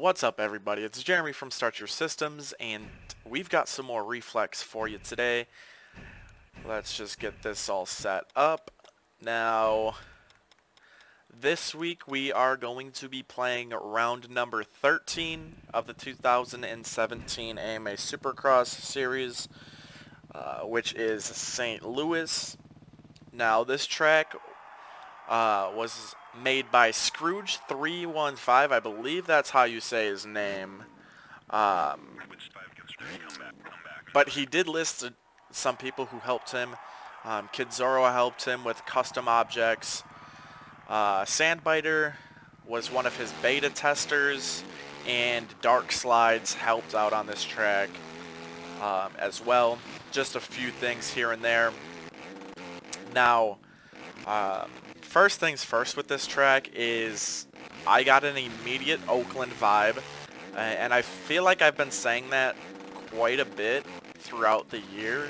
What's up, everybody? It's Jeremy from Start Your Systems, and we've got some more Reflex for you today. Let's just get this all set up. Now, this week we are going to be playing round number 13 of the 2017 AMA Supercross series, which is St. Louis. Now, this track was made by Scrooge315. I believe that's how you say his name. But he did list some people who helped him. Kidzoro helped him with custom objects. Sandbiter was one of his beta testers, and Dark Slides helped out on this track as well. Just a few things here and there. Now, first things first with this track is I got an immediate Oakland vibe, and I feel like I've been saying that quite a bit throughout the year.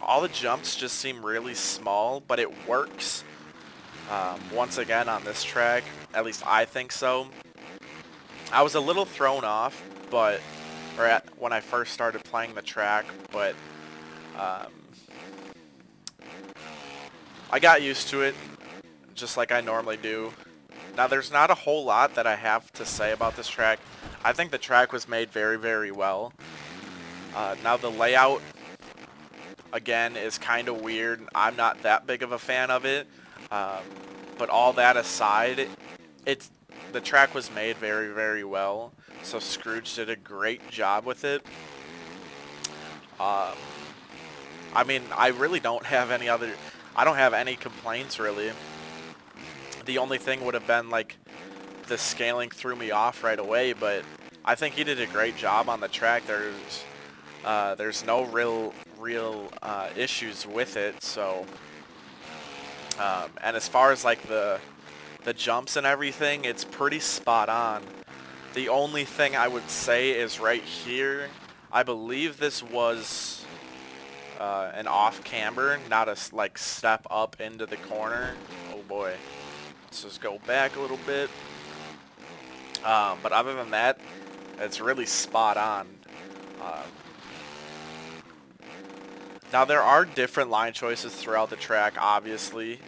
All the jumps just seem really small, but it works. Once again on this track, at least I think so. I was a little thrown off, when I first started playing the track, but I got used to it, just like I normally do. Now, there's not a whole lot that I have to say about this track. I think the track was made very, very well. Now, the layout, again, is kind of weird. I'm not that big of a fan of it. But all that aside, the track was made very, very well. So Scrooge did a great job with it. I mean, I really don't have any other... I don't have any complaints, really. The only thing would have been, like, the scaling threw me off right away, but I think he did a great job on the track. There's no real issues with it, so... and as far as, like, the jumps and everything, it's pretty spot on. The only thing I would say is right here, I believe this was... an off camber, not a like step up into the corner. Oh boy. Let's just go back a little bit. But other than that, it's really spot on. Now there are different line choices throughout the track, obviously.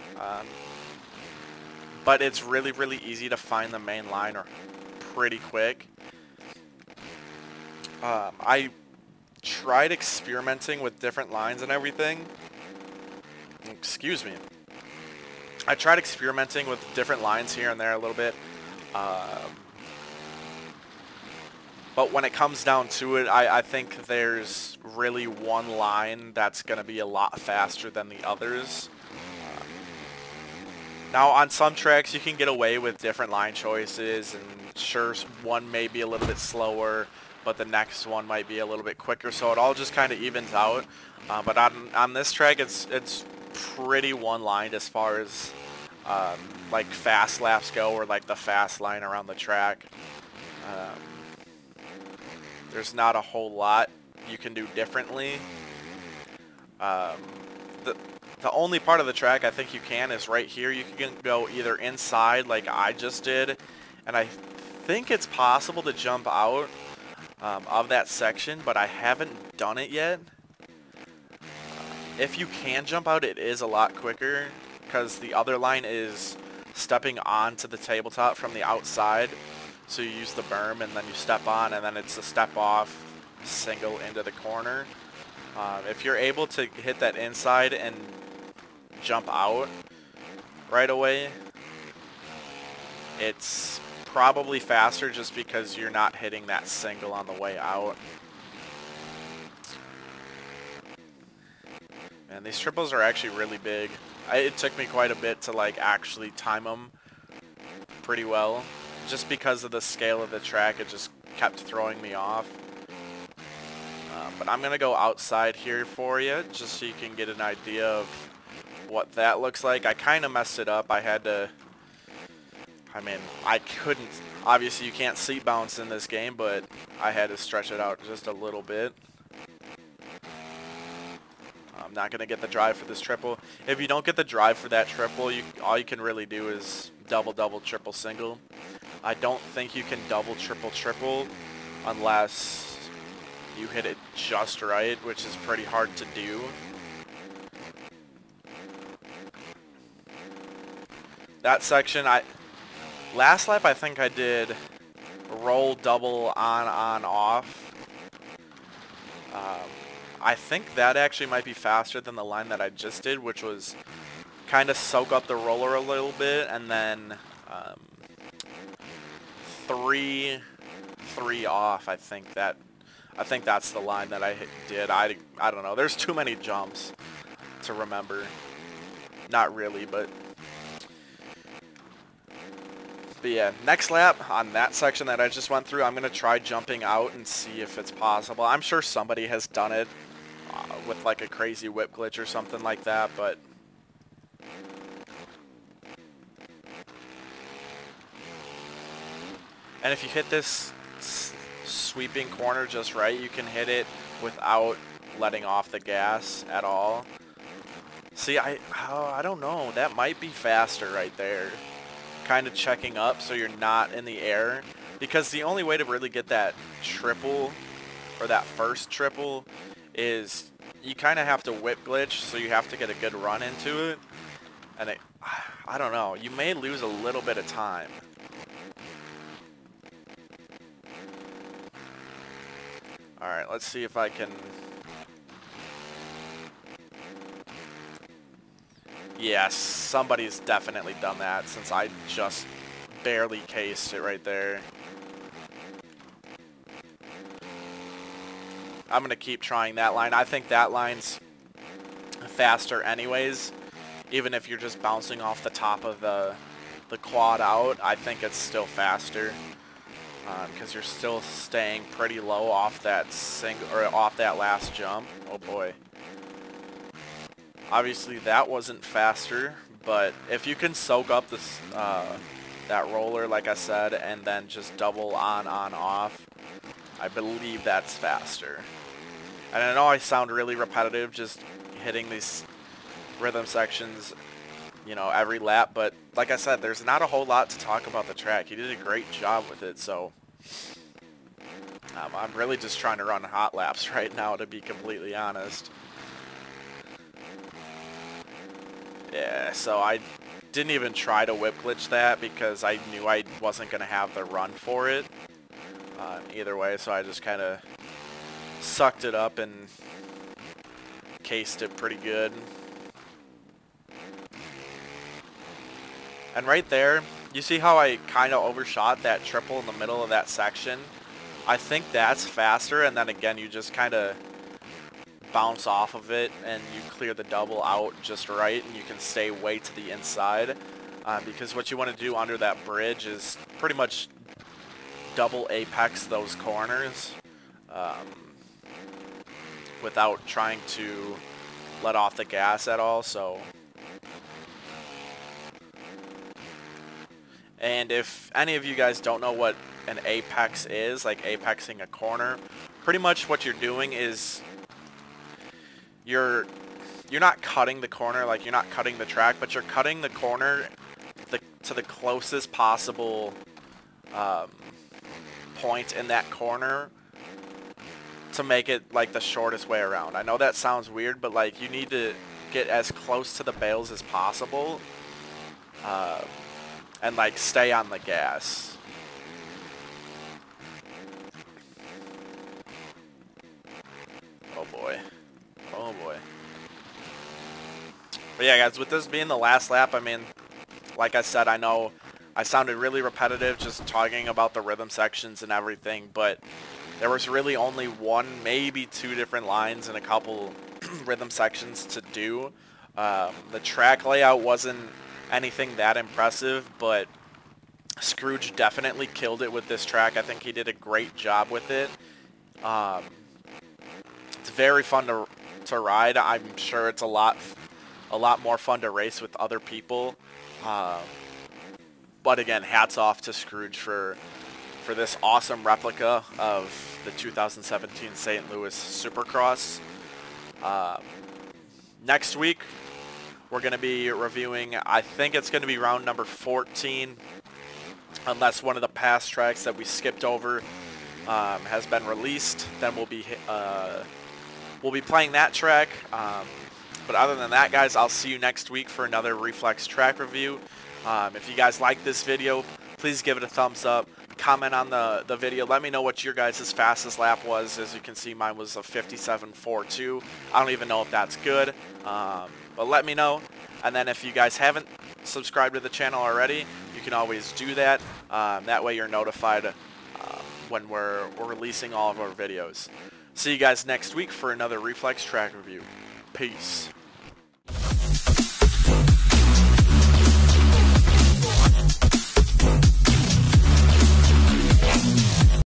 But it's really, really easy to find the main line pretty quick. I tried experimenting with different lines and everything. Excuse me. I tried experimenting with different lines here and there a little bit. But when it comes down to it, I think there's really one line that's going to be a lot faster than the others. Now, on some tracks, you can get away with different line choices, and sure, one may be a little bit slower, but the next one might be a little bit quicker, so it all just kind of evens out. But on this track, it's pretty one-lined as far as like fast laps go, or like the fast line around the track. There's not a whole lot you can do differently. The only part of the track I think you can is right here. You can go either inside like I just did, and I think it's possible to jump out of that section, but I haven't done it yet. If you can jump out, it is a lot quicker, because the other line is stepping onto the tabletop from the outside. So you use the berm, and then you step on, and then it's a step off, single into the corner. If you're able to hit that inside and jump out right away, it's probably faster just because you're not hitting that single on the way out. And these triples are actually really big. It took me quite a bit to like actually time them pretty well. Just because of the scale of the track, it just kept throwing me off. But I'm going to go outside here for you, just so you can get an idea of what that looks like. I kind of messed it up. I couldn't, obviously you can't seat bounce in this game, but I had to stretch it out just a little bit. I'm not going to get the drive for this triple. If you don't get the drive for that triple, all you can really do is double, double, triple, single. I don't think you can double, triple unless you hit it just right, which is pretty hard to do. That section, last lap I think I did roll, double, on, off. I think that actually might be faster than the line that I just did, which was kind of soak up the roller a little bit, and then 3 off. I think that's the line that I did. I don't know. There's too many jumps to remember. Not really, but yeah, next lap on that section that I just went through, I'm going to try jumping out and see if it's possible. I'm sure somebody has done it with like a crazy whip glitch or something like that, but and if you hit this sweeping corner just right, you can hit it without letting off the gas at all. See, I don't know. That might be faster right there. Kind of checking up so you're not in the air, because the only way to really get that triple or that first triple is you kind of have to whip glitch, so you have to get a good run into it, and I don't know, you may lose a little bit of time. Alright, let's see if I can... Yes, somebody's definitely done that, since I just barely cased it right there. I'm going to keep trying that line. I think that line's faster anyways. Even if you're just bouncing off the top of the quad out, I think it's still faster. Because you're still staying pretty low off that off that last jump. Oh boy. Obviously that wasn't faster, but if you can soak up this that roller, like I said, and then just double on, off, I believe that's faster. And I know I sound really repetitive just hitting these rhythm sections, you know, every lap, but like I said, there's not a whole lot to talk about the track. He did a great job with it, so I'm really just trying to run hot laps right now, to be completely honest. Yeah, so I didn't even try to whip glitch that because I knew I wasn't going to have the run for it either way, so I just kind of sucked it up and cased it pretty good. And right there, you see how I kind of overshot that triple in the middle of that section? I think that's faster, and then again, you just kind of bounce off of it and you clear the double out just right, and you can stay way to the inside, because what you want to do under that bridge is pretty much double apex those corners without trying to let off the gas at all. So, and if any of you guys don't know what an apex is, like apexing a corner, pretty much what you're doing is you're not cutting the corner, like you're not cutting the track, but you're cutting the corner to the closest possible point in that corner to make it like the shortest way around. I know that sounds weird, but like you need to get as close to the bales as possible and like stay on the gas. Oh boy. Oh boy. But yeah, guys, with this being the last lap, I mean, like I said, I know I sounded really repetitive just talking about the rhythm sections and everything, but there was really only one, maybe two different lines and a couple rhythm sections to do. The track layout wasn't anything that impressive, but Scrooge definitely killed it with this track. I think he did a great job with it. It's very fun to ride. I'm sure it's a lot more fun to race with other people. But again, hats off to Scrooge for this awesome replica of the 2017 St. Louis Supercross. Next week, we're going to be reviewing, I think it's going to be round number 14 unless one of the past tracks that we skipped over has been released. Then we'll be playing that track. But other than that, guys, I'll see you next week for another Reflex track review. If you guys like this video, please give it a thumbs up. Comment on the video. Let me know what your guys' fastest lap was. As you can see, mine was a 57.42. I don't even know if that's good. But let me know. And then if you guys haven't subscribed to the channel already, you can always do that. That way you're notified when we're releasing all of our videos. See you guys next week for another Reflex track review. Peace.